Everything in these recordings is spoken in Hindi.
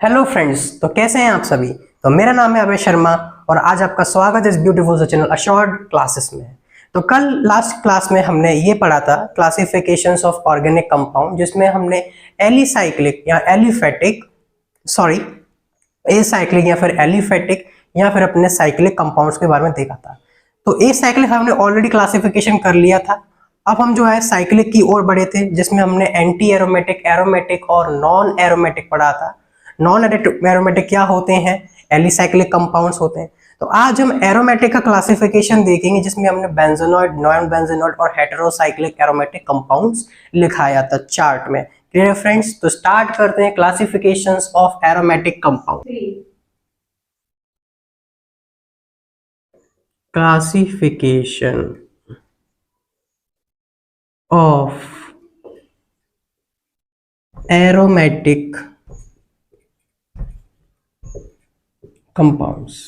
हेलो फ्रेंड्स, तो कैसे हैं आप सभी। तो मेरा नाम है अभय शर्मा और आज आपका स्वागत है इस ब्यूटीफुल चैनल अश्योर्ड क्लासेस में। तो कल लास्ट क्लास में हमने ये पढ़ा था क्लासिफिकेशंस ऑफ ऑर्गेनिक कंपाउंड, जिसमें हमने एलिसाइक्लिक या एलिफेटिक सॉरी एसाइक्लिक या फिर एलिफेटिक या फिर अपने साइक्लिक कंपाउंड्स के बारे में देखा था। तो एसाइक्लिक हमने ऑलरेडी क्लासिफिकेशन कर लिया था। अब हम जो है साइक्लिक की ओर बढ़े थे, जिसमें हमने एंटी एरोमेटिक, एरोमेटिक और नॉन एरोमेटिक पढ़ा था। नॉन एरोमेटिक क्या होते हैं? एलिसाइक्लिक कंपाउंड्स होते हैं। तो आज हम एरोमेटिक का क्लासिफिकेशन देखेंगे, जिसमें हमने बेंजोनॉइड, नॉन बेंजोनॉइड और हेटेरोसाइक्लिक एरोमेटिक कंपाउंड्स लिखाया था चार्ट में। Clear friends? तो स्टार्ट करते हैं classifications of aromatic compound. Classification of aromatic compounds.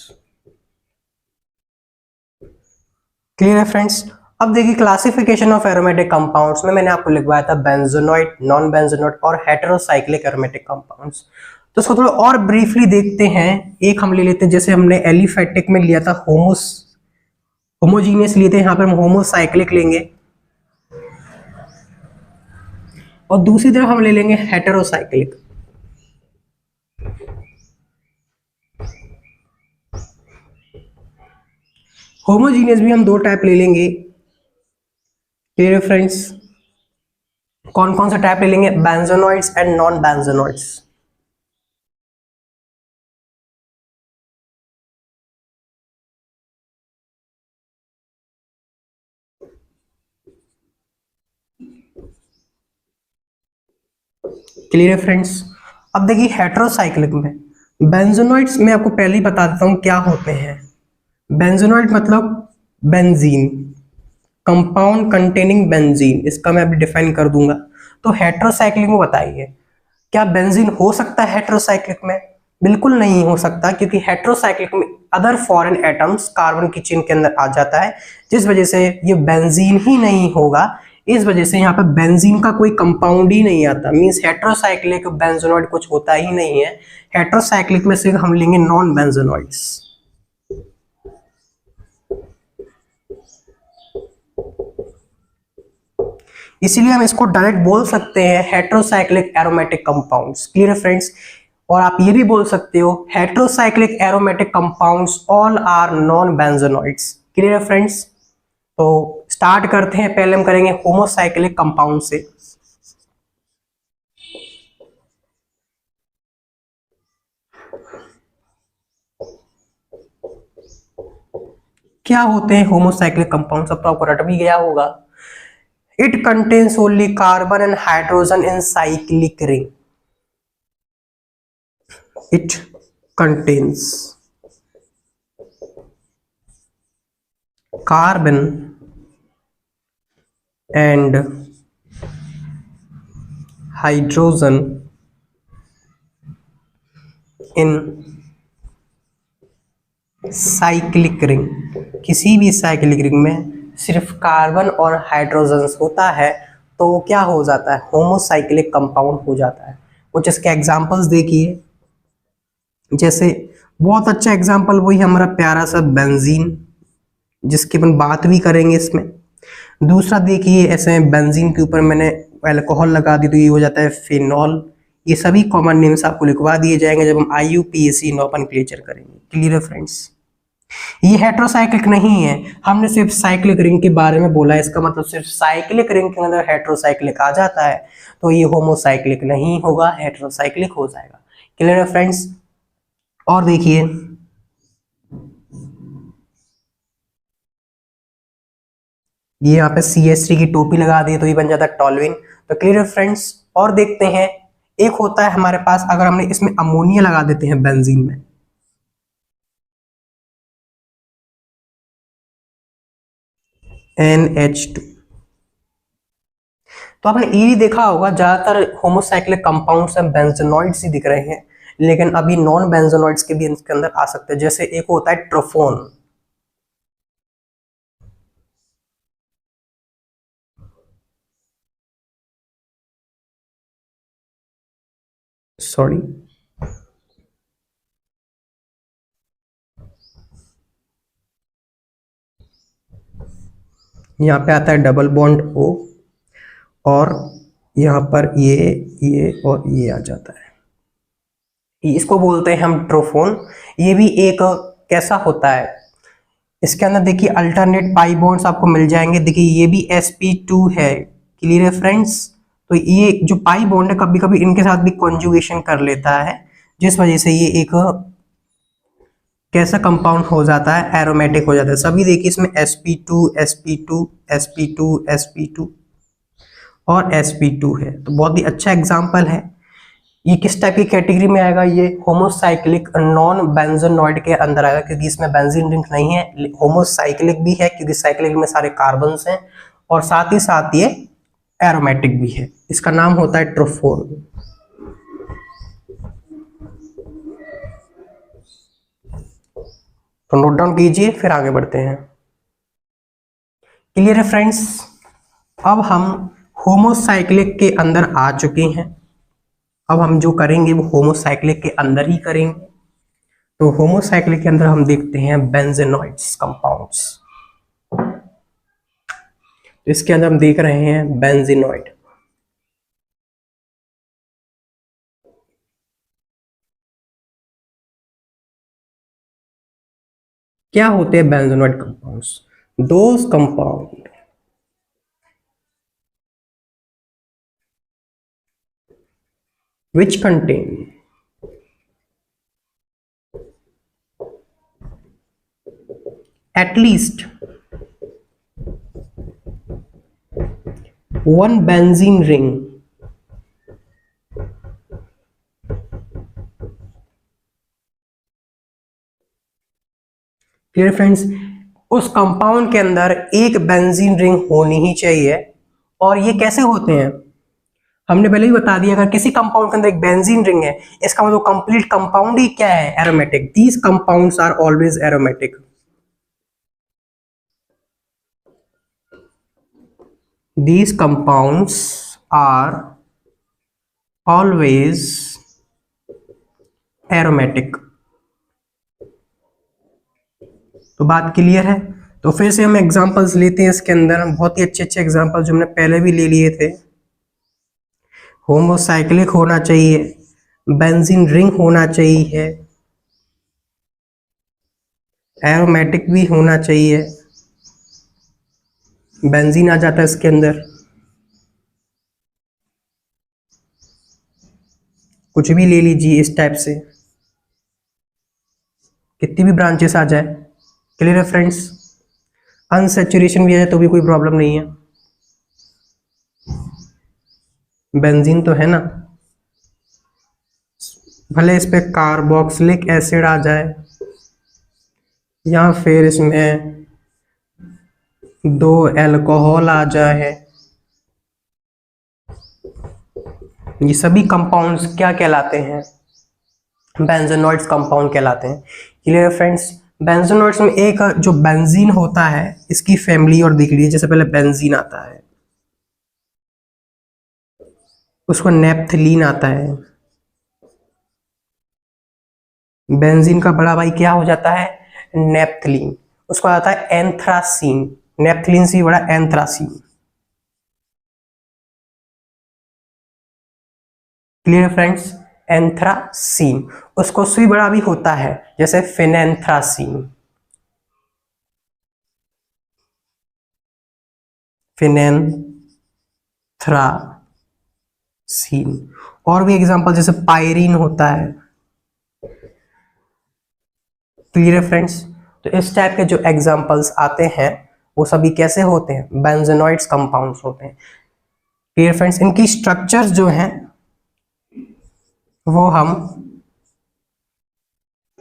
Clear है फ्रेंड्स? अब देखिए क्लासिफिकेशन ऑफ एरोमेटिक कंपाउंड्स में मैंने आपको लिखवाया था बेंजोनॉइड, नॉन बेंजोनॉइड और हेटेरोसाइक्लिक एरोमेटिक कंपाउंड्स। तो इसको थोड़ा और ब्रीफली देखते हैं। एक हम ले लेते हैं, जैसे हमने एलिफेटिक में लिया था होमोजीनियस लिए थे, यहाँ पर हम होमोसाइक्लिक लेंगे। और दूसरी तरफ हम ले लेंगे हेटेरोसाइक्लिक। होमोजीनियस भी हम दो टाइप ले लेंगे। क्लियर है फ्रेंड्स? कौन कौन सा टाइप ले लेंगे? बेंजोनॉइड्स एंड नॉन बेंजोनॉइड्स। क्लियर है फ्रेंड्स? अब देखिए हेटेरोसाइक्लिक में बेंजोनॉइड्स में आपको पहले ही बता देता हूं क्या होते हैं। बेंजोनॉइड मतलब बेंजीन, कंपाउंड कंटेनिंग बेंजीन, इसका मैं अभी डिफाइन कर दूंगा। तो हेटेरोसाइक्लिक में बताइए, क्या बेंजीन हो सकता है हेटेरोसाइक्लिक में? बिल्कुल नहीं हो सकता, क्योंकि हेटेरोसाइक्लिक में अदर फॉरेन एटम्स कार्बन की चेन के अंदर आ जाता है, जिस वजह से ये बेंजीन ही नहीं होगा। इस वजह से यहाँ पे बेंजीन का कोई कंपाउंड ही नहीं आता। मींस हेटेरोसाइक्लिक बेंजोनॉइड कुछ होता ही नहीं है। हेटेरोसाइक्लिक में सिर्फ हम लेंगे नॉन बेंजोनॉइड्स। इसीलिए हम इसको डायरेक्ट बोल सकते हैं हेटेरोसाइक्लिक एरोमेटिक कंपाउंड्स। क्लियर है फ्रेंड्स? और आप ये भी बोल सकते हो heterocyclic aromatic compounds all are non benzenoids. Clear है फ्रेंड्स? तो स्टार्ट करते हैं। पहले हम करेंगे होमोसाइक्लिक कंपाउंड से। क्या होते हैं होमोसाइक्लिक कंपाउंड? सब तो आपको रट भी गया होगा। It contains only carbon and hydrogen in cyclic ring. It contains carbon and hydrogen in cyclic ring. किसी भी साइक्लिक रिंग में सिर्फ कार्बन और हाइड्रोजन होता है तो क्या हो जाता है? होमोसाइक्लिक कंपाउंड हो जाता है। कुछ इसके एग्जांपल्स देखिए। जैसे बहुत अच्छा एग्जांपल वही हमारा प्यारा सा बेंजीन, जिसकी अपन बात भी करेंगे इसमें। दूसरा देखिए, ऐसे बेंजीन के ऊपर मैंने अल्कोहल लगा दी तो ये हो जाता है फिनॉल। ये सभी कॉमन नेम्स आपको लिखवा दिए जाएंगे जब हम IUPAC नोमेनक्लेचर करेंगे। क्लियर है फ्रेंड्स? ये हेटेरोसाइक्लिक नहीं है, हमने सिर्फ साइक्लिक रिंग के बारे में बोला है। इसका मतलब सिर्फ साइक्लिक रिंग के अंदर हेटेरोसाइक्लिक आ जाता है तो ये होमोसाइक्लिक नहीं होगा, हेटेरोसाइक्लिक हो जाएगा। क्लियर है फ्रेंड्स? और देखिए, ये यहाँ पे CH3 की टोपी लगा दी तो ये बन जाता है टॉल्यूइन। तो क्लियर है फ्रेंड्स? और देखते हैं, एक होता है हमारे पास, अगर हमने इसमें अमोनिया लगा देते हैं बेंजीन में, NH2। तो आपने ये भी देखा होगा ज्यादातर होमोसाइक्लिक कंपाउंड्स में बेंजोनॉइड्स ही दिख रहे हैं, लेकिन अभी नॉन बेंजोनॉइड्स के भी इसके अंदर आ सकते हैं। जैसे एक होता है ट्रोफोन। सॉरी, यहाँ पे आता है डबल बॉन्ड O, और यहाँ पर ये और ये आ जाता है। इसको बोलते हैं हम ट्रोफोन। ये भी एक कैसा होता है, इसके अंदर देखिए अल्टरनेट पाई बॉन्ड्स आपको मिल जाएंगे। देखिए ये भी sp2 है। क्लियर है फ्रेंड्स? तो ये जो पाई बॉन्ड है कभी कभी इनके साथ भी कॉन्जुगेशन कर लेता है, जिस वजह से ये एक कैसा कंपाउंड हो जाता है, एरोमेटिक हो जाता है। सभी देखिए इसमें sp2 sp2 sp2 sp2 और sp2 है। तो बहुत ही अच्छा एग्जाम्पल है। ये किस टाइप की कैटेगरी में आएगा? ये होमोसाइक्लिक नॉन बेंजोनॉइड के अंदर आएगा, क्योंकि इसमें बेंजीन रिंग नहीं है। होमोसाइक्लिक भी है क्योंकि साइक्लिक में सारे कार्बन्स हैं, और साथ ही साथ ये एरोमेटिक भी है। इसका नाम होता है ट्रोफोन। तो नोट डाउन कीजिए, फिर आगे बढ़ते हैं। क्लियर है फ्रेंड्स? अब हम होमोसाइक्लिक के अंदर आ चुके हैं। अब हम जो करेंगे वो होमोसाइक्लिक के अंदर ही करेंगे। तो होमोसाइक्लिक के अंदर हम देखते हैं बेंजेनॉइड्स कंपाउंड्स। तो इसके अंदर हम देख रहे हैं बेंजीनॉइड। क्या होते हैं benzenoid compounds? Those compound which contain at least one benzene ring clear friends? उस कंपाउंड के अंदर एक बेंजीन रिंग होनी ही चाहिए। और ये कैसे होते हैं हमने पहले ही बता दिया। अगर किसी कंपाउंड के अंदर एक बेंजीन रिंग है, इसका मतलब कंप्लीट कंपाउंड ही क्या है? Aromatic. These compounds are always aromatic. These compounds are always aromatic। तो बात क्लियर है? तो फिर से हम एग्जांपल्स लेते हैं इसके अंदर। बहुत ही अच्छे अच्छे एग्जांपल्स जो हमने पहले भी ले लिए थे। होमोसाइक्लिक होना चाहिए, बेंजीन रिंग होना चाहिए, एरोमेटिक भी होना चाहिए, बेंजीन आ जाता है इसके अंदर। कुछ भी ले लीजिए इस टाइप से, कितनी भी ब्रांचेस आ जाए। क्लियर है फ्रेंड्स? अनसेचुरेशन भी आ जाए तो भी कोई प्रॉब्लम नहीं है, बेंजीन तो है ना। भले इस पे कार्बोक्सिलिक एसिड आ जाए, या फिर इसमें दो अल्कोहल आ जाए, ये सभी कंपाउंड्स क्या कहलाते हैं? बेंजोनॉइड्स कंपाउंड कहलाते हैं। Clear friends? बेंजोनॉइड्स में एक जो बेंजीन होता है, इसकी फैमिली और देख लीजिए। जैसे पहले बेंजीन आता है, उसको नेप्थलीन आता है। बेंजीन का बड़ा भाई क्या हो जाता है? नेप्थलीन। उसको आता है एंथ्रासीन। नेप्थलीन से बड़ा एंथ्रासीन। Clear friends? एंथ्रासीन। उसको से बड़ा भी होता है, जैसे फिनेंथ्रासीन। फिनेंथ्रासीन। और भी एग्जांपल जैसे पायरीन होता है। Clear friends? तो इस टाइप के जो एग्जांपल्स आते हैं वो सभी कैसे होते हैं? बेंजोनॉइड्स कंपाउंड्स होते हैं। Clear friends? इनकी स्ट्रक्चर्स जो हैं वो हम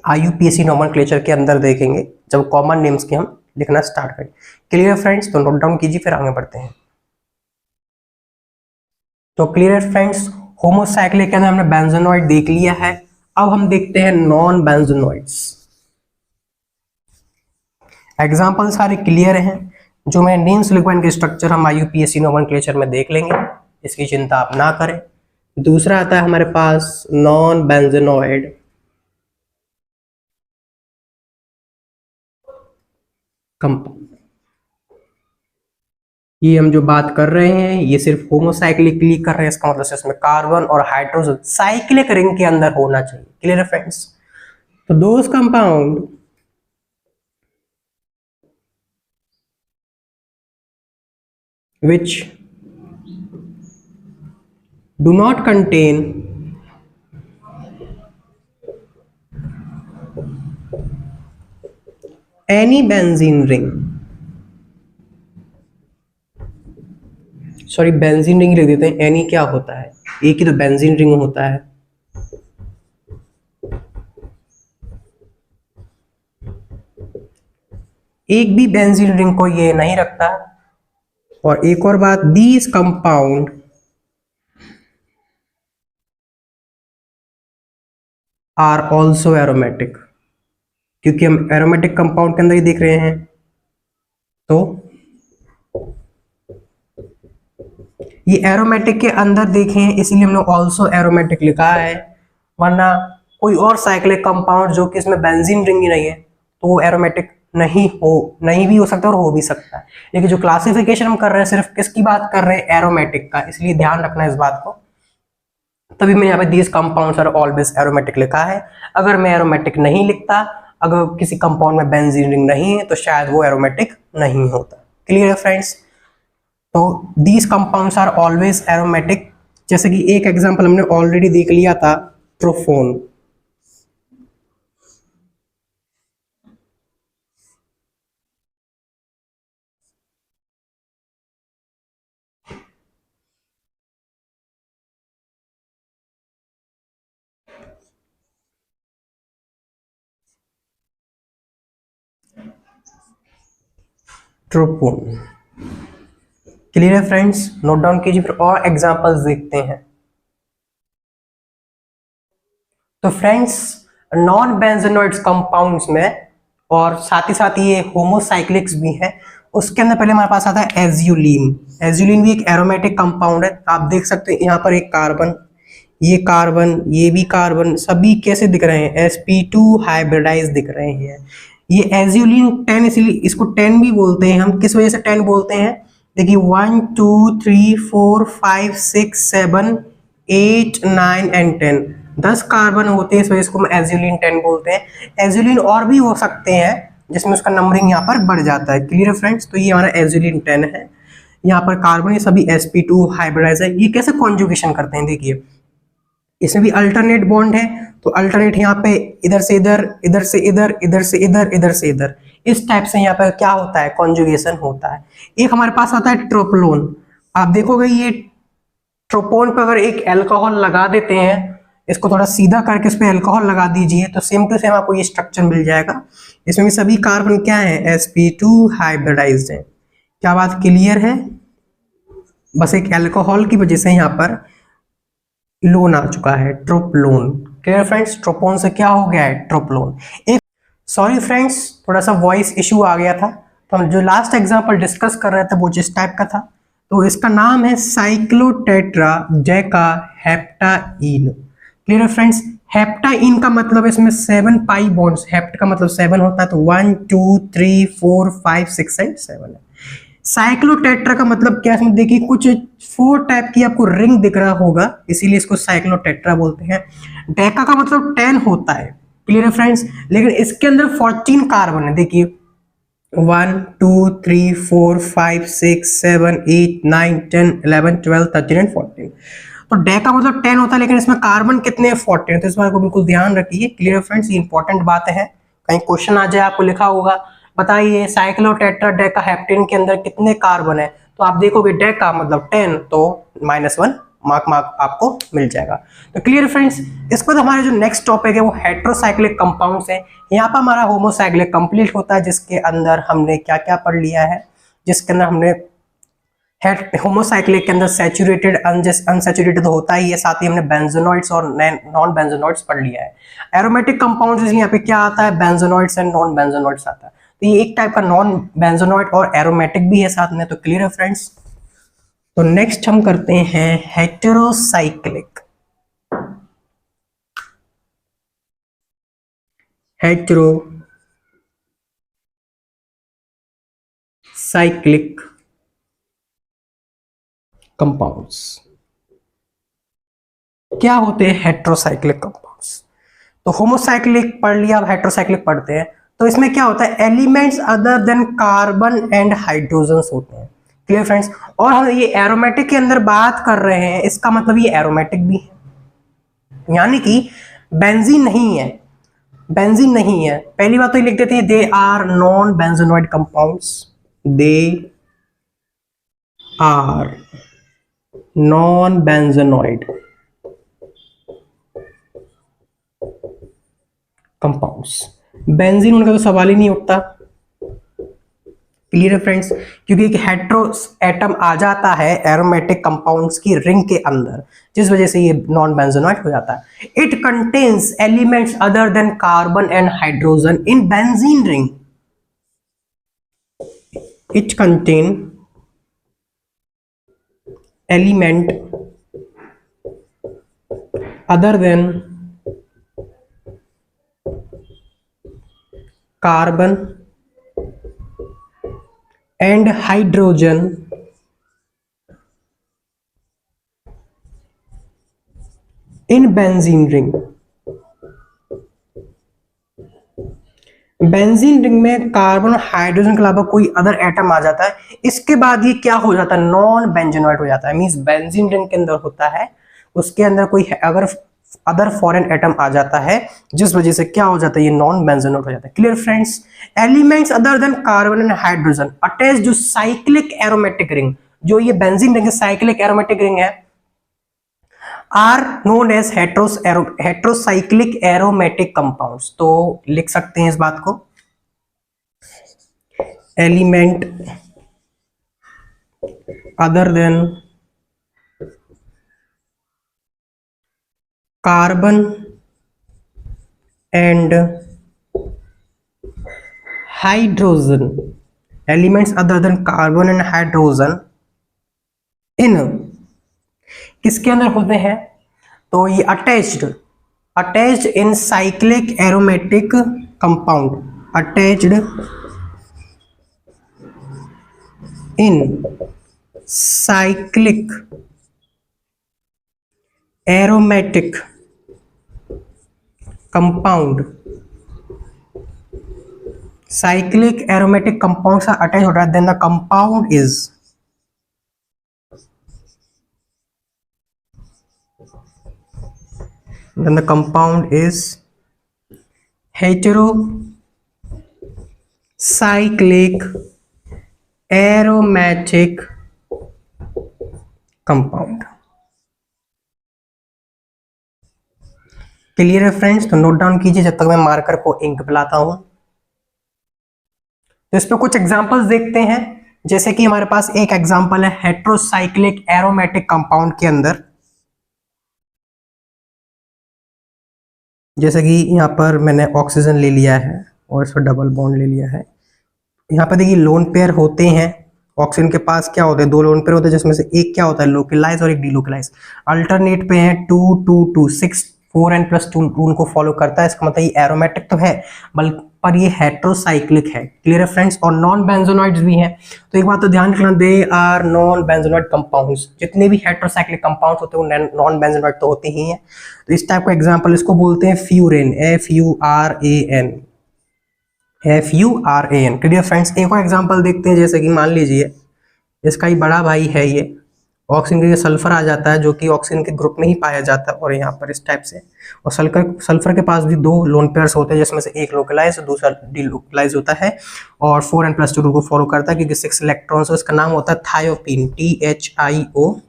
IUPAC नोमेनक्लेचर के अंदर देखेंगे, जब कॉमन नेम्स के हम लिखना स्टार्ट करें। Clear friends? तो नोट डाउन कीजिए, फिर आगे बढ़ते हैं। तो क्लियर फ्रेंड्स, होमोसाइक्लिक के अंदर हमने बेंजोनॉइड देख लिया है। अब हम देखते हैं नॉन बेंजोनॉइड्स। एग्जाम्पल सारे क्लियर हैं। जो मैं नेम्स लिखवा इनके स्ट्रक्चर हम IUPAC नोमेनक्लेचर में देख लेंगे, इसकी चिंता आप ना करें। दूसरा आता है हमारे पास नॉन बेंजोनॉइड कंपाउंड। ये हम जो बात कर रहे हैं ये सिर्फ होमोसाइक्लिकली कर रहे हैं, इसका मतलब इसमें कार्बन और हाइड्रोजन साइक्लिक रिंग के अंदर होना चाहिए। क्लियर है फ्रेंड्स? तो those compound which do not contain any benzene ring, sorry benzene ring लिख देते हैं, एनी क्या होता है, एक ही तो बेंजीन रिंग होता है। एक भी बेंजीन रिंग को ये नहीं रखता। और एक और बात, these compound are also aromatic, क्योंकि हम एरोमेटिक कंपाउंड के अंदर ही देख रहे हैं। तो ये एरोमेटिक के अंदर देखें इसलिए हमने ऑल्सो एरोमेटिक लिखा है, वरना कोई और साइक्लिक कंपाउंड जो कि इसमें बेंजीन रिंग ही नहीं है तो वो एरोमेटिक नहीं भी हो सकता और हो भी सकता है। लेकिन जो क्लासिफिकेशन हम कर रहे हैं सिर्फ किसकी बात कर रहे हैं, एरोमेटिक का, इसलिए ध्यान रखना इस बात को। तभी मैंने यहाँ पे these compounds are always aromatic लिखा है। अगर मैं एरोमेटिक नहीं लिखता, अगर किसी कंपाउंड में बेंजीन रिंग नहीं है तो शायद वो एरोमेटिक नहीं होता। क्लियर है फ्रेंड्स? तो these compounds are always aromatic. जैसे कि एक एग्जांपल हमने ऑलरेडी देख लिया था, ट्रोफोन। ट्रोपोन। क्लियर है फ्रेंड्स? नोट डाउन कीजिए, फिर और एग्जांपल्स देखते हैं। तो फ्रेंड्स नॉन बेंजोनॉइड्स कंपाउंड्स में और साथ ही साथ ये होमोसाइक्लिक्स भी है, उसके अंदर पहले हमारे पास आता है एज्यूलीन। एज्यूलीन भी एक एरोमेटिक कंपाउंड है। आप देख सकते हैं यहाँ पर एक कार्बन, ये कार्बन, ये भी कार्बन, सभी कैसे दिख रहे हैं, sp2 हाइब्रिडाइज दिख रहे हैं। ये एज्यूलीन 10, इसीलिए इसको 10 भी बोलते हैं। हम किस वजह से 10 बोलते हैं, देखिए 1 2 3 4 5 6 7 8 9 एंड 10, 10 कार्बन होते हैं, इस वजह से हम एज्यूलीन 10 बोलते हैं। एज्यूलीन और भी हो सकते हैं जिसमें उसका नंबरिंग यहाँ पर बढ़ जाता है। क्लियर है फ्रेंड्स? तो ये हमारा एज्यूलीन 10 है। यहाँ पर कार्बन ये सभी sp2 हाइब्रिडाइज है। ये कैसे कॉन्जुगेशन करते हैं, देखिए इसमें भी अल्टरनेट बॉन्ड है, तो अल्टरनेट यहाँ पे इधर से इधर, इधर से इधर, इधर से इधर, इधर से इधर, इस टाइप से यहाँ पर क्या होता है, कॉन्जुगेशन होता है। एक हमारे पास आता है ट्रोपोलोन। आप देखोगे ये ट्रोपोन पर अगर एक अल्कोहल लगा देते हैं, इसको थोड़ा सीधा करके इस पे अल्कोहल लगा दीजिए तो सेम टू सेम आपको ये स्ट्रक्चर मिल जाएगा। इसमें भी सभी कार्बन क्या है, sp2 हाइब्रिडाइज्ड है। क्या बात क्लियर है? बस एक अल्कोहल की वजह से यहाँ पर लोन आ चुका है, ट्रोपलोन। Clear friends? ट्रोपोन से क्या हो गया है, ट्रोपलोन। एक सॉरी फ्रेंड्स, थोड़ा सा वॉइस इशू आ गया था। तो हम जो लास्ट एग्जांपल डिस्कस कर रहे थे वो जिस टाइप का था, तो इसका नाम है साइक्लोटेट्रा डेका हेप्टाइन। क्लियर है फ्रेंड्स? हेप्टाइन का मतलब इसमें 7 पाई बॉन्ड्स, हेप्ट का मतलब 7 होता है, तो 1 2 3 4 5 6 एंड 7 है। साइक्लोटेट्रा का मतलब क्या है, इसमें देखिए कुछ 4 टाइप की आपको रिंग दिख रहा होगा, इसीलिए इसको साइक्लोटेट्रा बोलते हैं। डेका का मतलब 10 होता है। क्लियर है फ्रेंड्स? लेकिन इसके अंदर 14 कार्बन है, देखिए 1 2 3 4 5 6 7 8 9 10 11 12 13 एंड 14। तो डेका मतलब 10 होता है, लेकिन इसमें कार्बन कितने हैं, 14। तो इस बात को बिल्कुल ध्यान रखिए। क्लियर है फ्रेंड्स? ये इंपॉर्टेंट बात है, कहीं क्वेश्चन आ जाए आपको लिखा होगा बताइए साइक्लोटेट्रा डेकाहेप्टेन के अंदर कितने कार्बन है, तो आप देखोगे डेका मतलब 10, तो -1 मार्क आपको मिल जाएगा। तो क्लियर फ्रेंड्स? इसके बाद हमारे जो नेक्स्ट टॉपिक है वो हेट्रोसाइक्लिक कंपाउंड्स है। यहाँ पर हमारा होमोसाइक्लिक कंप्लीट होता है, जिसके अंदर हमने क्या क्या पढ़ लिया है, जिसके अंदर हमने होमोसाइक्लिक के अंदर सैचुरेटेड अनसैचुरेटेड तो होता ही है, साथ ही हमने बेंजोनॉइड्स और नॉन बेंजोनॉइड्स पढ़ लिया है। एरोमेटिक कंपाउंड्स इसलिए यहाँ पे क्या आता है, बेंजोनॉइड्स एंड नॉन बेंजोनॉइड्स आता है। तो ये एक टाइप का नॉन बेंजोनॉइड और एरोमेटिक भी है साथ में। तो क्लियर है फ्रेंड्स? तो नेक्स्ट हम करते हैं हेटेरोसाइक्लिक। हेटेरोसाइक्लिक कंपाउंड्स क्या होते हैं? Heterocyclic compounds. तो होमोसाइक्लिक पढ़ लिया, अब हेट्रोसाइक्लिक पढ़ते हैं। तो इसमें क्या होता है? Elements other than carbon and hydrogen होते हैं। Clear friends? और हम ये एरोमेटिक के अंदर बात कर रहे हैं, इसका मतलब ये एरोमेटिक भी है, यानी कि बेंजीन नहीं है। बेंजीन नहीं है। पहली बात तो ये लिख देते हैं, they are non benzenoid compounds. They are non benzenoid compounds. Benzene उनका तो सवाल ही नहीं उठता। क्लियर है फ्रेंड्स? क्योंकि एक हेट्रो एटम आ जाता है एरोमेटिक कंपाउंड्स की रिंग के अंदर, जिस वजह से ये नॉन बेंजोनॉइड हो जाता है। It contains elements other than carbon and hydrogen in benzene ring. It contain element other than carbon and hydrogen in benzene ring। Benzene ring में कार्बन और हाइड्रोजन के अलावा कोई अदर एटम आ जाता है, इसके बाद ये क्या हो जाता है? नॉन बेंजोनॉइड हो जाता है। मींस बेंजीन रिंग के अंदर होता है, उसके अंदर कोई अगर अदर फॉरेन एटम आ जाता है, जिस वजह से क्या हो जाता है? ये नॉन बेंजोनॉइड हो जाता है। Clear friends? Elements other than carbon and hydrogen attach to cyclic aromatic ring. जो ये benzene ring cyclic aromatic ring है, are known as heterocyclic aromatic compounds. तो लिख सकते हैं इस बात को, element other than carbon and hydrogen, elements other than carbon and hydrogen in, किसके अंदर होते हैं? तो ये attached in cyclic aromatic compound, attached in cyclic aromatic compound. Cyclic aromatic compound से अटैच होता है, then the compound is heterocyclic aromatic compound। Clear है फ्रेंड्स? तो नोट डाउन कीजिए जब तक मैं मार्कर को इंक पिलाता हूं। तो इस पे कुछ एग्जांपल्स देखते हैं। जैसे कि हमारे पास एक एग्जांपल है हेट्रोसाइक्लिक एरोमेटिक कंपाउंड के अंदर, जैसे कि यहाँ पर मैंने ऑक्सीजन ले लिया है और इस पर डबल बॉन्ड ले लिया है। यहाँ पर देखिए लोन पेयर होते हैं, ऑक्सीजन के पास क्या होते हैं? 2 लोन पेयर होते हैं, जिसमें से एक क्या होता है? लोकलाइज और एक डीलोकलाइज। अल्टरनेट पे है 2 2 2 6 4 n + 2 रूल को फॉलो करता है। इसका मतलब ये एरोमेटिक तो है, बल्कि पर ये हेट्रोसाइक्लिक है। क्लियर है फ्रेंड्स? और नॉन बेंजोनॉइड्स भी हैं। तो एक बात तो ध्यान रखना, दे आर नॉन बेंजोनॉइड कंपाउंड्स। जितने भी हेट्रोसाइक्लिक कंपाउंड्स होते हैं वो नॉन बेंजोनॉइड तो होते ही हैं। तो इस टाइप का एग्जांपल इसको बोलते हैं फ्यूरेन, FURAN। Clear friends? एक और एग्जांपल देखते हैं। जैसे कि मान लीजिए इसका ही बड़ा भाई है, ये ऑक्सीजन के सल्फर आ जाता है, जो कि ऑक्सीजन के ग्रुप में ही पाया जाता है, और यहाँ पर इस टाइप से। और सल्फर के पास भी 2 लोन पेयर्स होते हैं, जिसमें से एक लोकलाइज और दूसरा डीलोकलाइज होता है, और 4 n + 2 रूल को फॉलो करता है, क्योंकि 6 इलेक्ट्रॉन्स। इसका नाम होता है थायोपीन, THIOPHENE,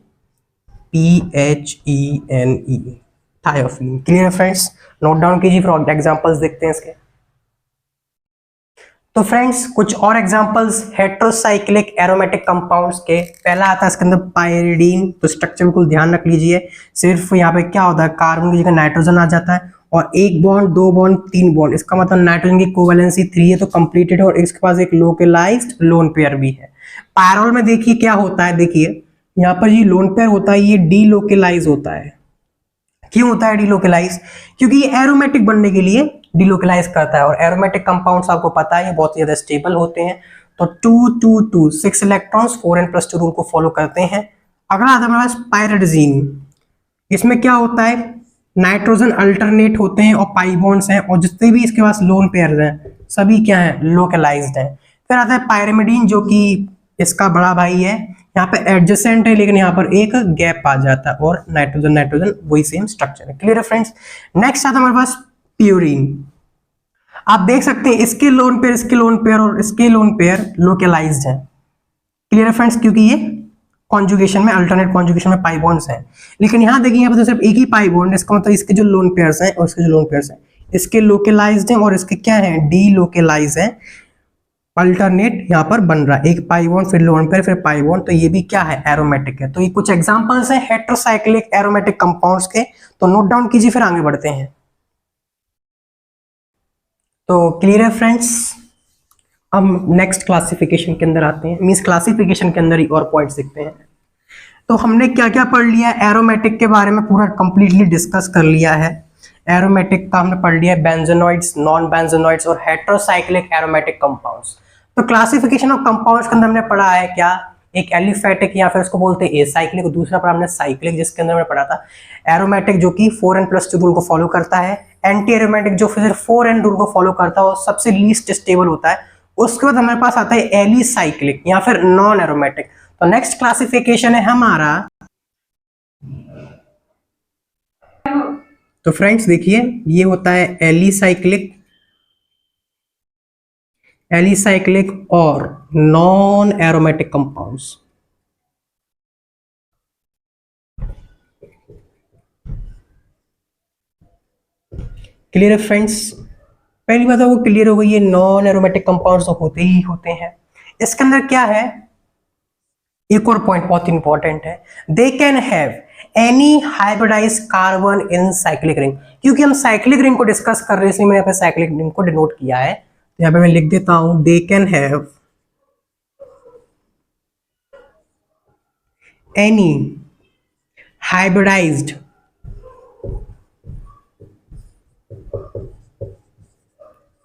थायोपीन। क्लियर है फ्रेंड्स? नोट डाउन कीजिए, फिर एग्जांपल्स देखते हैं इसके। तो फ्रेंड्स कुछ और एग्जांपल्स हेट्रोसाइक्लिक एरोमेटिक कंपाउंड्स के। पहला आता है इसके अंदर पायरिडीन। तो स्ट्रक्चर बिल्कुल ध्यान रख लीजिए। सिर्फ यहाँ पे क्या होता है? कार्बन की जगह नाइट्रोजन आ जाता है, और 1 बॉन्ड 2 बॉन्ड 3 बॉन्ड। इसका मतलब नाइट्रोजन की कोवैलेंसी 3 है, तो कंप्लीटेड है, और इसके पास एक लोकलाइज्ड लोन पेयर भी है। पायरोल में देखिए क्या होता है, देखिए यहाँ पर ये लोन पेयर होता है, ये डीलोकलाइज होता है। क्यों होता है डीलोकलाइज? क्योंकि ये एरोमेटिक बनने के लिए डीलोकलाइज करता है, और एरोमेटिक कंपाउंड्स आपको पता है ये बहुत ज्यादा स्टेबल होते हैं। तो 2 2 2 6 इलेक्ट्रॉन्स 4 n + 2 रूल को फॉलो करते हैं। अगला आता है हमारे पास पायरिडीन। इसमें क्या होता है, नाइट्रोजन अल्टरनेट होते हैं और पाई बॉन्ड्स हैं, और जितने भी इसके पास लोन पेयर्स हैं सभी क्या है, लोकलाइज्ड हैं। फिर आता है पायरिमिडीन जो कि इसका बड़ा भाई है, यहाँ पे एडजेसेंट है लेकिन यहाँ पर एक गैप आ जाता है, और नाइट्रोजन नाइट्रोजन वही सेम स्ट्रक्चर है। क्लियर है फ्रेंड्स। नेक्स्ट आता है हमारे पास प्यूरिन। आप देख सकते हैं इसके लोन पेयर, इसके लोन पेयर और इसके लोन पेयर लोकलाइज्ड है। क्लियर है फ्रेंड्स, क्योंकि ये कॉन्जुगेशन में, अल्टरनेट कॉन्जुगेशन में पाई बॉन्ड्स हैं। लेकिन यहाँ देखिए यहाँ पर तो सिर्फ एक ही पाई बॉन्ड, इसका मतलब इसके जो लोन पेयर्स हैं और इसके जो लोन पेयर्स हैं इसके लोकलाइज्ड हैं और इसके क्या हैं, डी लोकलाइज हैं। अल्टरनेट यहाँ पर बन रहा है, एक पाई बॉन्ड फिर लोन पेयर फिर पाई बॉन्ड, तो ये भी क्या है, एरोमेटिक है। तो ये कुछ एग्जांपल्स हैं हेटेरोसाइक्लिक एरोमेटिक कंपाउंड्स के, तो नोट डाउन कीजिए फिर आगे बढ़ते हैं। तो क्लियर है फ्रेंड्स। हम नेक्स्ट क्लासिफिकेशन के अंदर आते हैं, मींस क्लासिफिकेशन के अंदर ही और पॉइंट्स देखते हैं। तो हमने क्या क्या पढ़ लिया, एरोमेटिक के बारे में पूरा कंप्लीटली डिस्कस कर लिया है। एरोमेटिक का हमने पढ़ लिया है, बेंजोनॉइड्स, नॉन बेंजोनॉइड्स और हेटेरोसाइक्लिक एरोमेटिक कंपाउंड्स। तो क्लासिफिकेशन ऑफ कंपाउंड्स के अंदर हमने पढ़ा है क्या, एक एलिफेटिक या फिर उसको बोलते हैं एसाइक्लिक, और दूसरा पढ़ा हमने साइक्लिक जिसके अंदर हमने पढ़ा था एरोमेटिक जो कि 4n+2 रूल को फॉलो करता है, एंटी एरोमेटिक जो फिर 4n रूल को फॉलो करता है और सबसे लीस्ट स्टेबल होता है। उसके बाद हमारे पास आता है एलिसाइक्लिक या फिर नॉन एरोमेटिक। तो नेक्स्ट क्लासिफिकेशन है हमारा, तो फ्रेंड्स देखिए ये होता है एलिसाइक्लिक, एलिसाइक्लिक और नॉन एरोमेटिक कंपाउंड्स। क्लियर है फ्रेंड्स। पहली बात है वो क्लियर हो गई, ये नॉन एरोमेटिक कंपाउंड्स तो होते ही होते हैं। इसके अंदर क्या है, एक और पॉइंट बहुत इंपॉर्टेंट है, they can have any hybridize carbon in cyclic ring. क्योंकि हम साइक्लिक रिंग को डिस्कस कर रहे हैं इसलिए मैंने यहाँ पे साइक्लिक रिंग को डिनोट किया है। तो यहाँ पे मैं लिख देता हूं, दे can have any hybridised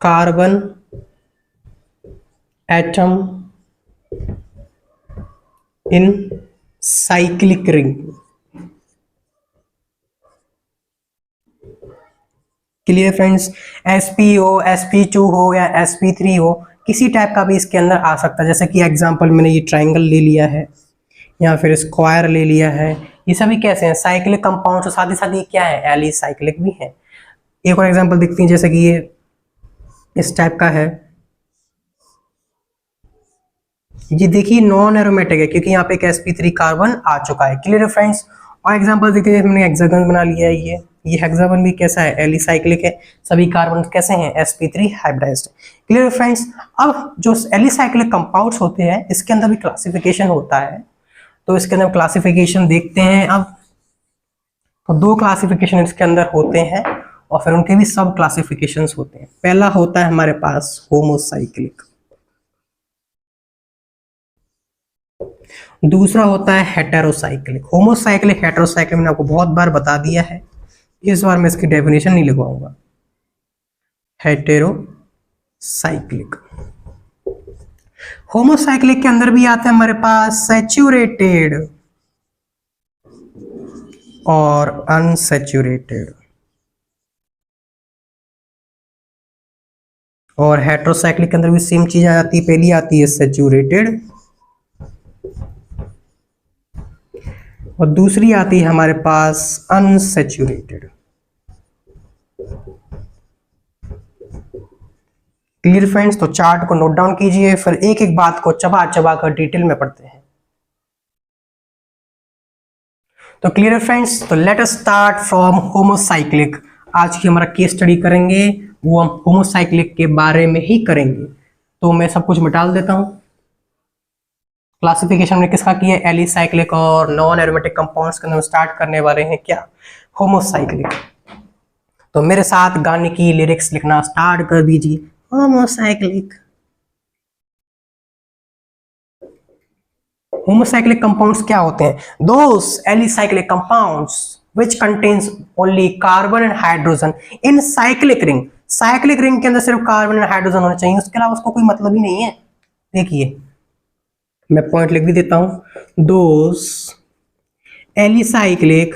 carbon atom in cyclic ring. Clear friends. sp हो, sp2 हो या sp3 हो, किसी टाइप का भी इसके अंदर आ सकता है। जैसे कि एग्जांपल मैंने ये ट्राइंगल ले लिया है या फिर स्क्वायर ले लिया है, ये सभी कैसे हैं, साइक्लिक कंपाउंड्स, साथ ही साथ ये क्या है, एलिसाइक्लिक भी है। एक और एग्जांपल देखते हैं, जैसे कि ये इस टाइप का है, ये देखिए नॉन एरोमेटिक है क्योंकि यहाँ पे एक sp3 कार्बन आ चुका है। क्लियर है फ्रेंड्स। और एग्जांपल देखते हैं, हमने हेक्सागन बना लिया है, ये हेक्सागन भी कैसा है, एलिसाइक्लिक है, सभी कार्बन कैसे हैं, sp3 हाइब्रिडाइज्ड। क्लियर है फ्रेंड्स। अब जो एलिसाइक्लिक कंपाउंड्स होते हैं इसके अंदर भी क्लासिफिकेशन होता है, तो इसके अंदर क्लासिफिकेशन देखते हैं। अब तो दो क्लासिफिकेशन इसके अंदर होते हैं और फिर उनके भी सब क्लासिफिकेशंस होते हैं। पहला होता है हमारे पास होमोसाइक्लिक, दूसरा होता है हेटेरोसाइक्लिक। होमोसाइक्लिक हेटेरोसाइक्लिक मैंने आपको बहुत बार बता दिया है, इस बार मैं इसकी डेफिनेशन नहीं लिखवाऊंगा। हेटेरोसाइक्लिक, होमोसाइक्लिक के अंदर भी आता है हमारे पास सैचुरेटेड और अनसैचुरेटेड, और हेटेरोसाइक्लिक के अंदर भी सेम चीज आ जाती है, पहली आती है सैचुरेटेड और दूसरी आती है हमारे पास अनसैचुरेटेड। Clear friends. तो चार्ट को नोट डाउन कीजिए, फिर एक एक बात को चबा चबा कर डिटेल में पढ़ते हैं। तो क्लियर फ्रेंड्स, तो let us start from homocyclic. आज की हमारा केस स्टडी करेंगे वो हम होमोसाइक्लिक के बारे में ही करेंगे। तो मैं सब कुछ मिटा देता हूं। क्लासिफिकेशन में किसका किया, एलिसाइक्लिक और नॉन एरोमेटिक कंपाउंड्स के अंदर स्टार्ट करने वाले हैं क्या, होमोसाइक्लिक। तो मेरे साथ गाने की लिरिक्स लिखना स्टार्ट कर दीजिए। होमोसाइक्लिक, होमोसाइक्लिक कंपाउंड्स क्या होते हैं, those alicyclic compounds which contains only carbon and hydrogen in cyclic ring। Cyclic ring के अंदर सिर्फ कार्बन और हाइड्रोजन होना चाहिए, उसके अलावा उसको कोई मतलब ही नहीं है। देखिए मैं पॉइंट लिख भी देता हूं, those alicyclic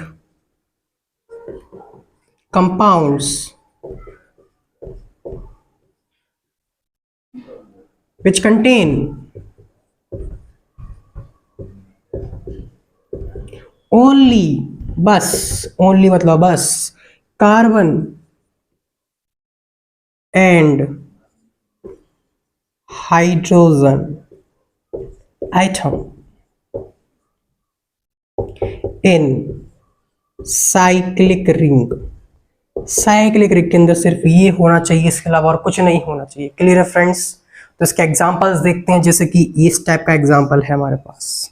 compounds which contain only बस only मतलब बस carbon and hydrogen atom in cyclic ring. Cyclic ring के अंदर सिर्फ ये होना चाहिए, इसके अलावा और कुछ नहीं होना चाहिए। क्लियर है फ्रेंड्स? तो इसके एग्जांपल्स देखते हैं, जैसे कि इस टाइप का एग्जांपल है हमारे पास।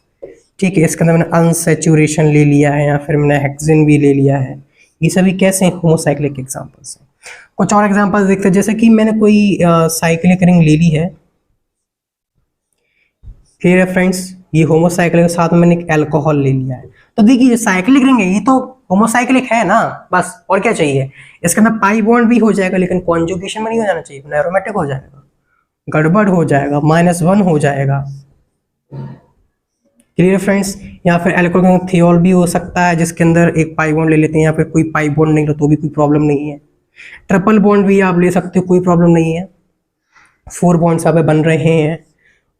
ठीक है, इसके अंदर मैंने अनसैचुरेशन ले लिया है या फिर मैंने हेक्सेन भी ले लिया है। ये सभी कैसे होमोसाइक्लिक एग्जांपल्स हैं। कुछ और एग्जांपल्स देखते हैं, जैसे कि मैंने कोई साइक्लिक रिंग ले ली है। क्लियर है फ्रेंड्स? ये होमोसाइक्लिक के साथ में मैंने एक अल्कोहल ले लिया है। तो देखिए ये साइक्लिक रिंग है, ये तो होमोसाइक्लिक है ना, बस और क्या चाहिए। इसके अंदर पाई बॉन्ड भी हो जाएगा, लेकिन कॉन्जुगेशन में नहीं हो जाना चाहिए, एरोमेटिक हो जाएगा, गड़बड़ हो जाएगा, -1 हो जाएगा। Clear friends? या फिर अल्कोहल थियोल भी हो सकता है, जिसके अंदर एक पाई बॉन्ड ले लेते हैं, या फिर कोई पाई बॉन्ड नहीं तो भी कोई प्रॉब्लम नहीं है। ट्रिपल बॉन्ड भी आप ले सकते हो, कोई प्रॉब्लम नहीं है। 4 बॉन्ड्स यहाँ पे बन रहे हैं।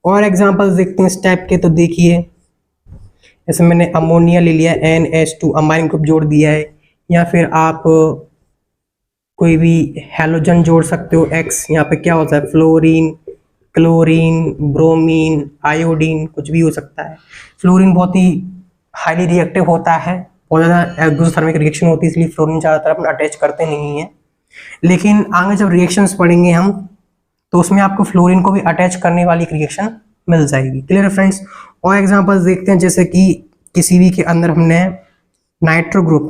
और एग्जांपल्स देखते हैं इस टाइप के। तो देखिए जैसे मैंने अमोनिया ले लिया, NH2 अमाइन ग्रुप जोड़ दिया है, या फिर आप कोई भी हैलोजन जोड़ सकते हो X। यहाँ पे क्या होता है, फ्लोरीन, क्लोरीन, ब्रोमीन, आयोडीन, कुछ भी हो सकता है। फ्लोरीन बहुत ही हाईली रिएक्टिव होता है, बहुत ज़्यादा एक्सोथर्मिक रिएक्शन होती है, इसलिए फ्लोरीन ज़्यादातर अपन अटैच करते नहीं है। लेकिन आगे जब रिएक्शंस पढ़ेंगे हम, तो उसमें आपको फ्लोरीन को भी अटैच करने वाली एक रिएक्शन मिल जाएगी। क्लियर है फ्रेंड्स? और एग्जांपल्स देखते हैं, जैसे कि किसी भी के अंदर हमने नाइट्रो ग्रुप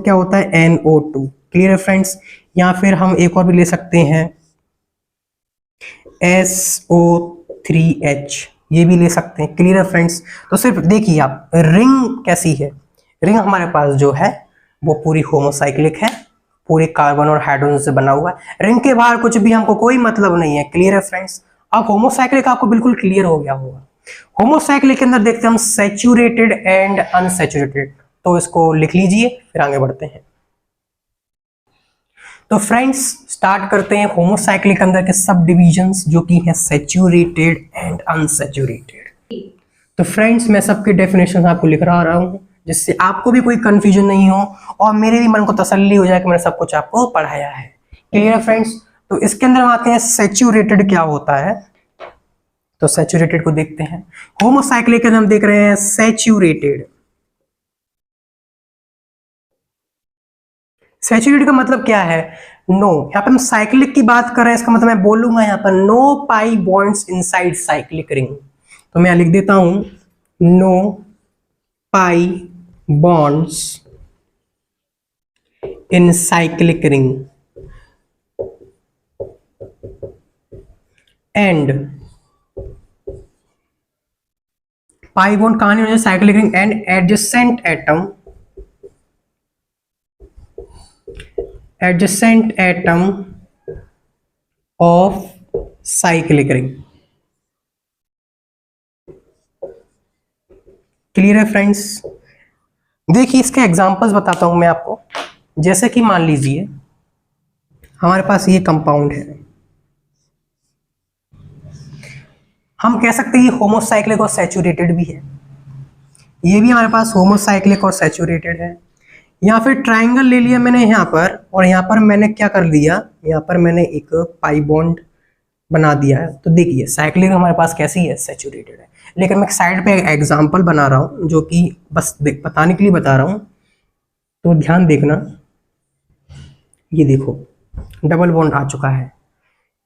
क्या होता है, NO2। क्लियर है फ्रेंड्स? या फिर हम एक और भी ले सकते हैं SO3H, ये भी ले सकते हैं। क्लियर है फ्रेंड्स? तो सिर्फ देखिए आप रिंग कैसी है। रिंग हमारे पास जो है वो पूरी होमोसाइक्लिक है, पूरे कार्बन और हाइड्रोजन से बना हुआ है। रिंग के बाहर कुछ भी हमको कोई मतलब नहीं है। क्लियर है फ्रेंड्स? अब होमोसाइक्लिक आपको बिल्कुल क्लियर हो गया होगा। होमोसाइक्लिक के अंदर देखते हैं हम सैचुरेटेड एंड अनसैचुरेटेड। तो इसको लिख लीजिए, फिर आगे बढ़ते हैं। तो फ्रेंड्स स्टार्ट करते हैं होमोसाइक्लिक के अंदर के सब डिविजन्स, जो कि है सैचुरेटेड एंड अनसैचुरेटेड। तो फ्रेंड्स मैं सबके डेफिनेशन आपको लिख रहा हूं, जिससे आपको भी कोई कंफ्यूजन नहीं हो और मेरे भी मन को तसल्ली हो जाए कि मैंने सब कुछ आपको पढ़ाया है। क्लियर है फ्रेंड्स? तो इसके अंदर हम आते हैं सैचुरेटेड क्या होता है। तो सैचुरेटेड को देखते हैं। होमोसाइक्लिक के अंदर हम देख रहे हैं सैचुरेटेड। सैचुरेटेड का मतलब क्या है, नो। यहाँ पे हम साइक्लिक की बात कर रहे हैं, इसका मतलब मैं बोलूंगा यहाँ पर no pi bonds inside cyclic ring. तो मैं लिख देता हूं no pi bonds in cyclic ring and pi bond कहां नहीं होना चाहिए, cyclic ring and adjacent atom of cyclic ring। Clear है फ्रेंड्स? देखिए इसके एग्जांपल्स बताता हूं मैं आपको। जैसे कि मान लीजिए हमारे पास ये कंपाउंड है, हम कह सकते हैं ये होमोसाइक्लिक और सैचुरेटेड भी है। ये भी हमारे पास होमोसाइक्लिक और सैचुरेटेड है। या फिर ट्राइंगल ले लिया मैंने यहाँ पर, और यहाँ पर मैंने क्या कर दिया, यहाँ पर मैंने एक पाई बॉन्ड बना दिया है। तो देखिए साइक्लिक हमारे पास कैसी है, सैचुरेटेड है। लेकिन मैं साइड पे एक एग्जांपल बना रहा हूँ, जो कि बस बताने के लिए बता रहा हूँ, तो ध्यान देखना। ये देखो डबल बॉन्ड आ चुका है।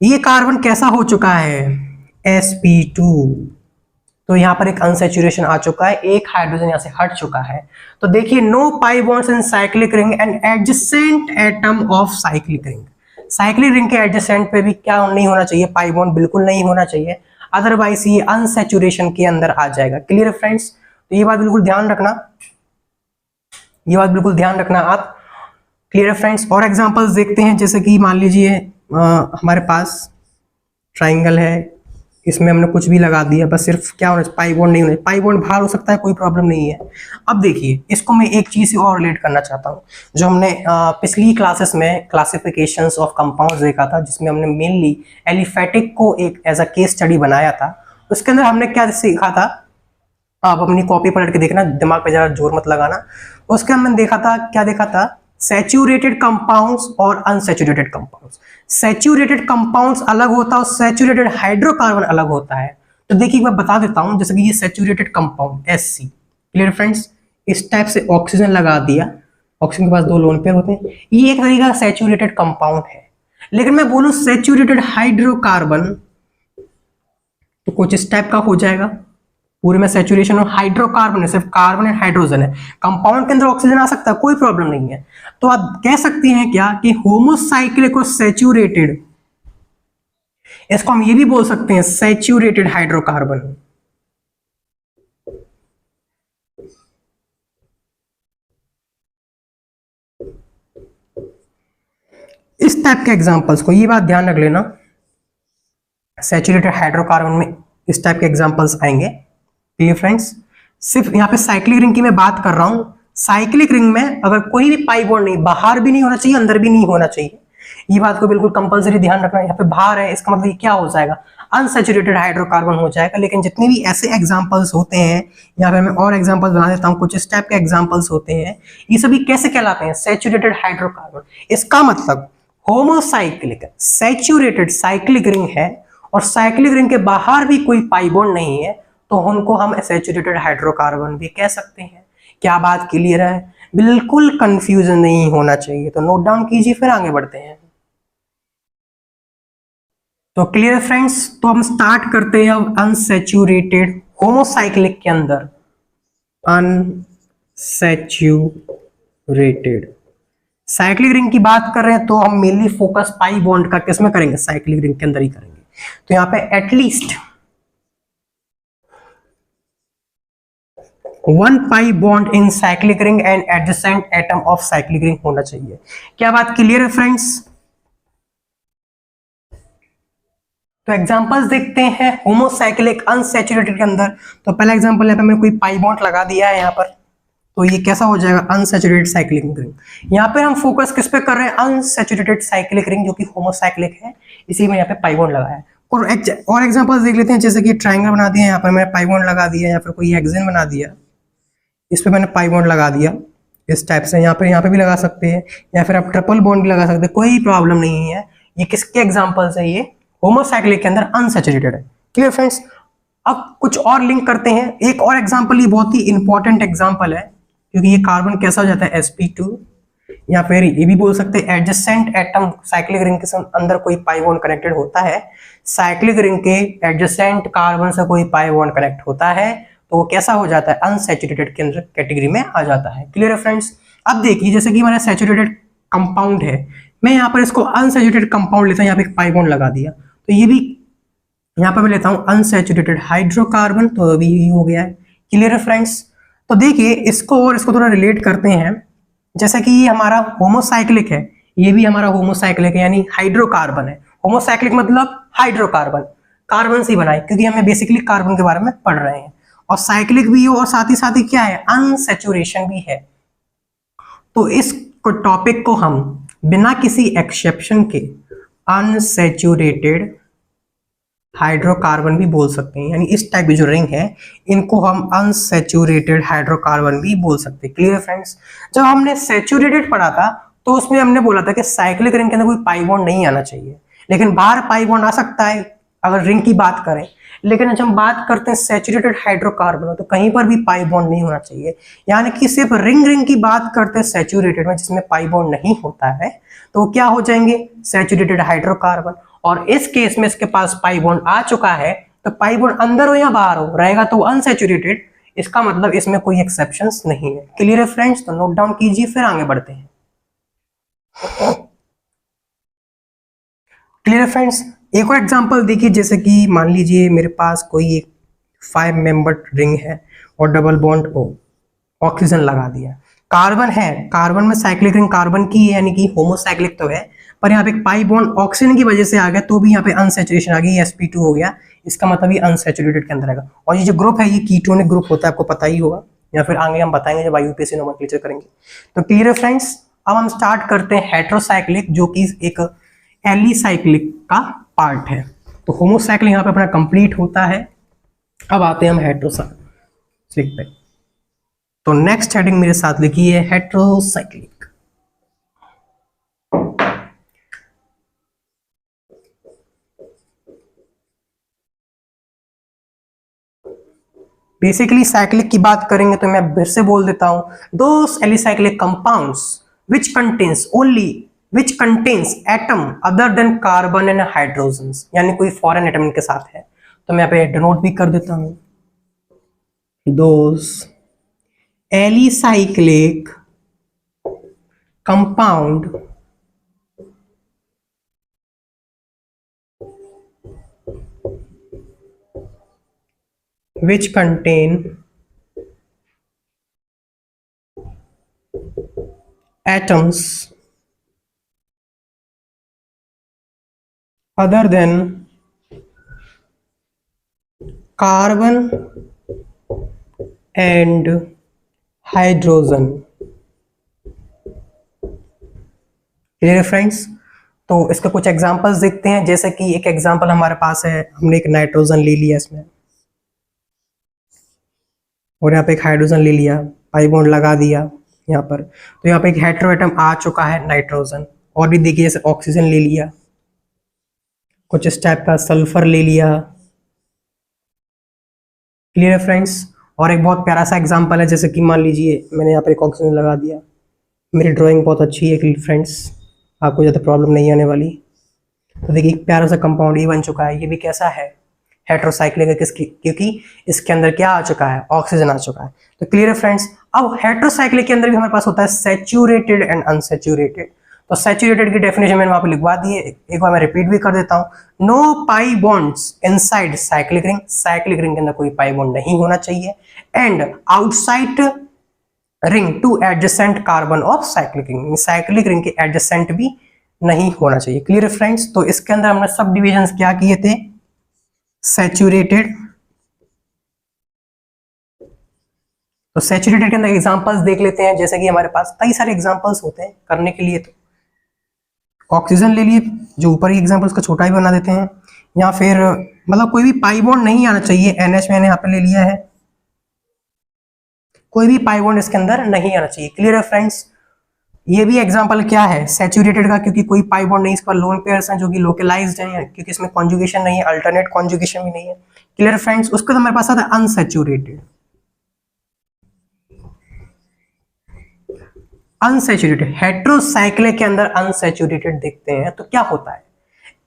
ये कार्बन कैसा हो चुका है, sp2। तो यहाँ पर एक अनसैचुरेशन आ चुका है, एक हाइड्रोजन यहाँ से हट चुका है। तो देखिए no pi bonds in cyclic ring and adjacent atom of cyclic ring. Cyclic ring के एडजेसेंट पे भी क्या नहीं होना चाहिए, पाई बॉन्ड बिल्कुल नहीं होना चाहिए, अदरवाइज ये अनसैचुरेशन के अंदर आ जाएगा। क्लियर है फ्रेंड्स? तो ये बात बिल्कुल ध्यान रखना, ये बात बिल्कुल ध्यान रखना आप। क्लियर है फ्रेंड्स? और एग्जांपल्स देखते हैं, जैसे कि मान लीजिए हमारे पास ट्राइंगल है, इसमें हमने कुछ भी लगा दिया, बस सिर्फ क्या होना चाहिए, पाई बॉन्ड नहीं होना चाहिए। पाई बॉन्ड बाहर हो सकता है, कोई प्रॉब्लम नहीं है। अब देखिए, इसको मैं एक चीज से और रिलेट करना चाहता हूँ, जो हमने पिछली क्लासेस में क्लासिफिकेशंस ऑफ कंपाउंड्स देखा था, जिसमें हमने मेनली एलिफेटिक को एक एज अ केस स्टडी बनाया था। उसके अंदर हमने क्या सीखा था, आप अपनी कॉपी पलट के देखना, दिमाग पे जरा जोर मत लगाना। उसके हमने देखा था, क्या देखा था, सैचुरेटेड कंपाउंड्स और अनसैचुरेटेड कंपाउंड्स। सैचुरेटेड कंपाउंड्स अलग होता है और सैचुरेटेड हाइड्रोकार्बन अलग होता है। तो देखिए मैं बता देता हूं, जैसे कि ये saturated compound Sc, clear friends, इस टाइप से ऑक्सीजन लगा दिया, ऑक्सीजन के पास 2 लोन पेयर होते हैं, ये एक तरीका का सैचुरेटेड कंपाउंड है। लेकिन मैं बोलूं सैचुरेटेड हाइड्रोकार्बन, तो कुछ इस टाइप का हो जाएगा। पूरे में सैचुरेशन और हाइड्रोकार्बन है, सिर्फ कार्बन एंड हाइड्रोजन है। कंपाउंड के अंदर ऑक्सीजन आ सकता है, कोई प्रॉब्लम नहीं है। तो आप कह सकते हैं क्या कि होमोसाइक्लिक और सैचुरेटेड, इसको हम ये भी बोल सकते हैं सैचुरेटेड हाइड्रोकार्बन। इस टाइप के एग्जांपल्स को, ये बात ध्यान रख लेना, सैचुरेटेड हाइड्रोकार्बन में इस टाइप के एग्जांपल्स आएंगे। क्लियर फ्रेंड्स, सिर्फ यहाँ पे साइक्लिक रिंग की मैं बात कर रहा हूं। साइक्लिक रिंग में अगर कोई भी पाई बॉन्ड नहीं, बाहर भी नहीं होना चाहिए, अंदर भी नहीं होना चाहिए, ये बात को बिल्कुल कंपलसरी ध्यान रखना। यहाँ पे बाहर है, इसका मतलब क्या हो जाएगा, अनसैचुरेटेड हाइड्रोकार्बन हो जाएगा। लेकिन जितने भी ऐसे एग्जांपल्स होते हैं, यहाँ पे मैं और एग्जांपल्स बना देता हूँ, कुछ इस टाइप के एग्जांपल्स होते हैं, ये सभी कैसे कहलाते हैं, सैचुरेटेड हाइड्रोकार्बन। इसका मतलब होमोसाइक्लिक सैचुरेटेड साइक्लिक रिंग है और साइक्लिक रिंग के बाहर भी कोई पाई बॉन्ड नहीं है, तो उनको हम सैचुरेटेड हाइड्रोकार्बन भी कह सकते हैं। क्या बात क्लियर है? बिल्कुल कंफ्यूजन नहीं होना चाहिए, तो नोट डाउन कीजिए, फिर आगे बढ़ते हैं। तो क्लियर फ्रेंड्स, तो हम स्टार्ट करते हैं अब अनसैचुरेटेड होमोसाइक्लिक के अंदर। अनसैचुरेटेड साइक्लिक रिंग की बात कर रहे हैं, तो हम मेनली फोकस पाई बॉन्ड का किसमें करेंगे, साइक्लिक रिंग के अंदर ही करेंगे। तो यहाँ पे at least 1 pi bond in cyclic ring and adjacent atom of cyclic ring होना चाहिए। क्या बात क्लियर है फ्रेंड्स? तो एग्जांपल्स देखते हैं होमोसाइक्लिक अनसैचुरेटेड के अंदर। तो पहला एग्जांपल यहाँ पे मैंने कोई पाई बॉन्ड लगा दिया है यहाँ पर, तो ये कैसा हो जाएगा, अनसैचुरेटेड साइक्लिक रिंग। यहाँ पे हम फोकस किस पे कर रहे हैं, अनसैचुरेटेड साइक्लिक रिंग जो कि होमोसाइक्लिक है, इसी में यहाँ पे पाई बॉन्ड लगाया है। और एग्जांपल्स देख लेते हैं, जैसे कि ट्रायंगल बना दिया, यहाँ पर मैंने पाई बॉन्ड लगा दिया, या फिर कोई हेक्सेन बना दिया, इस पे मैंने पाई बॉन्ड लगा दिया इस टाइप से। यहाँ पे भी लगा सकते हैं, या फिर आप ट्रिपल बॉन्ड भी लगा सकते हैं, कोई प्रॉब्लम नहीं है। ये किसके एग्जांपल्स है, ये होमोसाइक्लिक के अंदर अनसैचुरेटेड है। क्लियर फ्रेंड्स, अब कुछ और लिंक करते हैं। एक और एग्जांपल, ये बहुत ही इंपॉर्टेंट एग्जांपल है, क्योंकि ये कार्बन कैसा हो जाता है, sp2, या फिर ये भी बोल सकते हैं एडजेसेंट एटम। साइक्लिक रिंग के अंदर कोई पाई बॉन्ड कनेक्टेड होता है, साइक्लिक रिंग के एडजेसेंट कार्बन से कोई पाई बॉन्ड कनेक्ट होता है, तो वो कैसा हो जाता है, अनसैचुरेटेड के अंदर कैटेगरी में आ जाता है। क्लियर है फ्रेंड्स? अब देखिए, जैसे कि हमारा सैचुरेटेड कंपाउंड है, मैं यहाँ पर इसको अनसैचुरेटेड कंपाउंड लेता हूँ, यहाँ पे एक पाई बॉन्ड लगा दिया, तो ये भी यहाँ पर मैं लेता हूँ अनसैचुरेटेड हाइड्रोकार्बन, तो अभी ये हो गया है। क्लियर है फ्रेंड्स? तो देखिए, इसको और इसको थोड़ा रिलेट करते हैं। जैसा कि ये हमारा होमोसाइक्लिक है, ये भी हमारा होमोसाइक्लिक है, यानी हाइड्रोकार्बन है। होमोसाइक्लिक मतलब हाइड्रोकार्बन, कार्बन से बनाए, क्योंकि हमें बेसिकली कार्बन के बारे में पढ़ रहे हैं। और साइक्लिक भी हो, और साथ ही क्या है, अनसैचुरेशन भी है। तो इस टॉपिक को हम बिना किसी एक्सेप्शन के अनसैचुरेटेड हाइड्रोकार्बन भी बोल सकते हैं, यानी इस टाइप की जो रिंग है, इनको हम अनसैचुरेटेड हाइड्रोकार्बन भी बोल सकते हैं। Clear friends? जब हमने सैचुरेटेड पढ़ा था, तो उसमें हमने बोला था कि साइक्लिक रिंग के अंदर कोई पाई बॉन्ड नहीं आना चाहिए, लेकिन बाहर पाई बॉन्ड आ सकता है अगर रिंग की बात करें। लेकिन जब हम बात करते हैं सैचुरेटेड हाइड्रोकार्बन, तो कहीं पर भी पाई बॉन्ड नहीं होना चाहिए, यानी कि सिर्फ रिंग की बात करते हैं सैचुरेटेड में, जिसमें पाई बॉन्ड नहीं होता है, तो क्या हो जाएंगे, सैचुरेटेड हाइड्रोकार्बन। और इस केस में इसके पास पाई बॉन्ड आ चुका है, तो पाई बॉन्ड अंदर हो या बाहर हो, रहेगा तो अनसैचुरेटेड। इसका मतलब इसमें कोई एक्सेप्शंस नहीं है। क्लियर है फ्रेंड्स? तो नोट डाउन कीजिए, फिर आगे बढ़ते हैं। क्लियर है फ्रेंड्स? एक और एग्जांपल देखिए, जैसे कि मान लीजिए मेरे पास कोई एक 5 मेंबर्ड रिंग है और डबल बॉन्ड ऑक्सीजन लगा दिया, कार्बन है, कार्बन में साइक्लिक रिंग कार्बन की है, यानी कि होमोसाइक्लिक तो है, पर यहाँ पे एक पाई बॉन्ड ऑक्सीजन की वजह से आ गया, तो भी यहाँ पे अनसैचुरेशन आ गई, sp2 हो गया, इसका मतलब ये अनसैचुरेटेड के अंदर आएगा। और ये जो ग्रुप है ये कीटोनिक ग्रुप होता है, आपको पता ही होगा, या फिर आगे हम बताएंगे जब IUPAC नोमेनक्लेचर करेंगे। तो क्लियर है फ्रेंड्स, अब हम स्टार्ट करते हैं हेटेरोसाइक्लिक, जो कि एक एलिसाइक्लिक का पार्ट है। तो होमोसाइक्लिक यहाँ पे अपना कंप्लीट होता है। अब आते हैं हम हेटेरोसाइक्लिक पे। तो नेक्स्ट हेडिंग मेरे साथ लिखी है हेटेरोसाइक्लिक। बेसिकली साइक्लिक की बात करेंगे तो मैं फिर से बोल देता हूं, those alicyclic compounds which contains atom other than carbon and hydrogens, यानी कोई फॉरेन एटम इनके साथ है। तो मैं यहाँ पे डिनोट भी कर देता हूं, those alicyclic compound which contain atoms other than carbon and hydrogen। Clear friends? तो इसके कुछ एग्जांपल्स देखते हैं। जैसे कि एक एग्जांपल हमारे पास है, हमने एक नाइट्रोजन ले लिया इसमें, और यहाँ पे एक हाइड्रोजन ले लिया, पाई बॉन्ड लगा दिया यहाँ पर। तो यहाँ पे एक हेटेरो एटम आ चुका है नाइट्रोजन। और भी देखिए, जैसे ऑक्सीजन ले लिया, कुछ इस टाइप का सल्फर ले लिया। क्लियर है फ्रेंड्स? और एक बहुत प्यारा सा एग्जांपल है, जैसे कि मान लीजिए मैंने यहाँ पर एक ऑक्सीजन लगा दिया। मेरी ड्राइंग बहुत अच्छी है फ्रेंड्स, आपको ज़्यादा प्रॉब्लम नहीं आने वाली। तो देखिए एक प्यारा सा कंपाउंड ये बन चुका है। ये भी कैसा है? हेटेरोसाइक्लिक है। किसकी? क्योंकि इसके अंदर क्या आ चुका है? ऑक्सीजन आ चुका है। तो क्लियर है फ्रेंड्स? अब हेटेरोसाइक्लिक के अंदर भी हमारे पास होता है सैचुरेटेड एंड अनसैचुरेटेड। तो सैचुरेटेड की डेफिनेशन मैंने वहां पे लिखवा दी है, एक बार मैं रिपीट भी कर देता हूं। No pi bonds inside cyclic ring, cyclic ring के अंदर कोई पाई बॉन्ड नहीं होना चाहिए। And outside ring to adjacent carbon of cyclic ring, cyclic ring के एडजेसेंट भी नहीं होना चाहिए। क्लियर है फ्रेंड्स? तो इसके अंदर हमने सब डिविजन्स क्या किए थे? सैचुरेटेड। तो सैचुरेटेड के अंदर एग्जांपल्स देख लेते हैं। जैसे कि हमारे पास कई सारे एग्जांपल्स होते हैं करने के लिए। तो ऑक्सीजन ले लिए, जो ऊपर ही एग्जांपल्स का छोटा ही बना देते हैं, या फिर मतलब कोई भी पाई बॉन्ड नहीं आना चाहिए। NH मैंने यहाँ पे ले लिया है, कोई भी पाई बॉन्ड इसके अंदर नहीं आना चाहिए। क्लियर है फ्रेंड्स? ये भी एग्जांपल क्या है? सैचुरेटेड का, क्योंकि कोई पाई बॉन्ड नहीं, इस पर लोन पेयर्स हैं जो कि लोकलाइज्ड हैं, क्योंकि इसमें कॉन्जुगेशन नहीं है, अल्टरनेट कॉन्जुगेशन भी नहीं है। Clear friends? उसके बाद हमारे पास आता है अनसैचुरेटेड। अनसैचुरेटेड हेटेरोसाइक्लिक के अंदर अनसैचुरेटेड देखते हैं तो क्या होता है?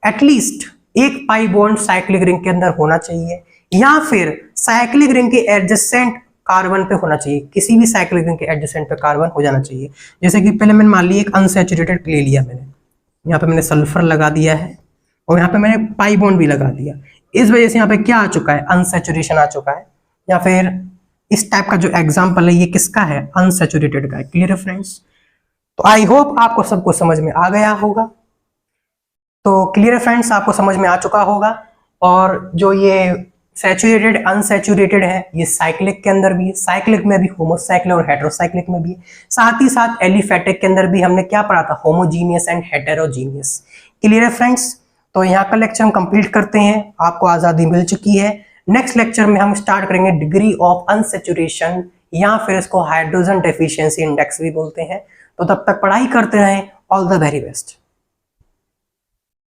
एटलीस्ट एक पाई बॉन्ड साइक्लिक रिंग के अंदर होना चाहिए, या फिर साइक्लिक रिंग के एडजेसेंट कार्बन पे होना चाहिए। किसी भी साइक्लिक रिंग के एडजेसेंट पे कार्बन हो जाना चाहिए। जैसे कि पहले मैंने मान लिया एक अनसैचुरेटेड ले लिया, मैंने यहाँ पे मैंने सल्फर लगा दिया है, और यहाँ पे मैंने पाई बॉन्ड भी लगा दिया। इस वजह से यहाँ पे क्या आ चुका है? अनसैचुरेशन आ चुका है। या फिर इस टाइप का जो एग्जाम्पल है ये किसका है? अनसैचुरेटेड का है। क्लियर है फ्रेंड्स? तो आई होप आपको सबको समझ में आ गया होगा। तो क्लियर है फ्रेंड्स, आपको समझ में आ चुका होगा। और जो ये सैचुरेटेड अनसैचुरेटेड है, ये साइक्लिक के अंदर भी है, साइक्लिक में भी, होमोसाइक्लिक और हेटेरोसाइक्लिक में भी है। साथ ही साथ एलिफेटिक के अंदर भी हमने क्या पढ़ा था? Homogeneous and heterogeneous. क्लियर है फ्रेंड्स? तो यहाँ का लेक्चर हम कंप्लीट करते हैं, आपको आज़ादी मिल चुकी है। नेक्स्ट लेक्चर में हम स्टार्ट करेंगे डिग्री ऑफ अनसैचुरेशन, या फिर इसको हाइड्रोजन डेफिशिएंसी इंडेक्स भी बोलते हैं। तो तब तक पढ़ाई करते रहें। All the very best.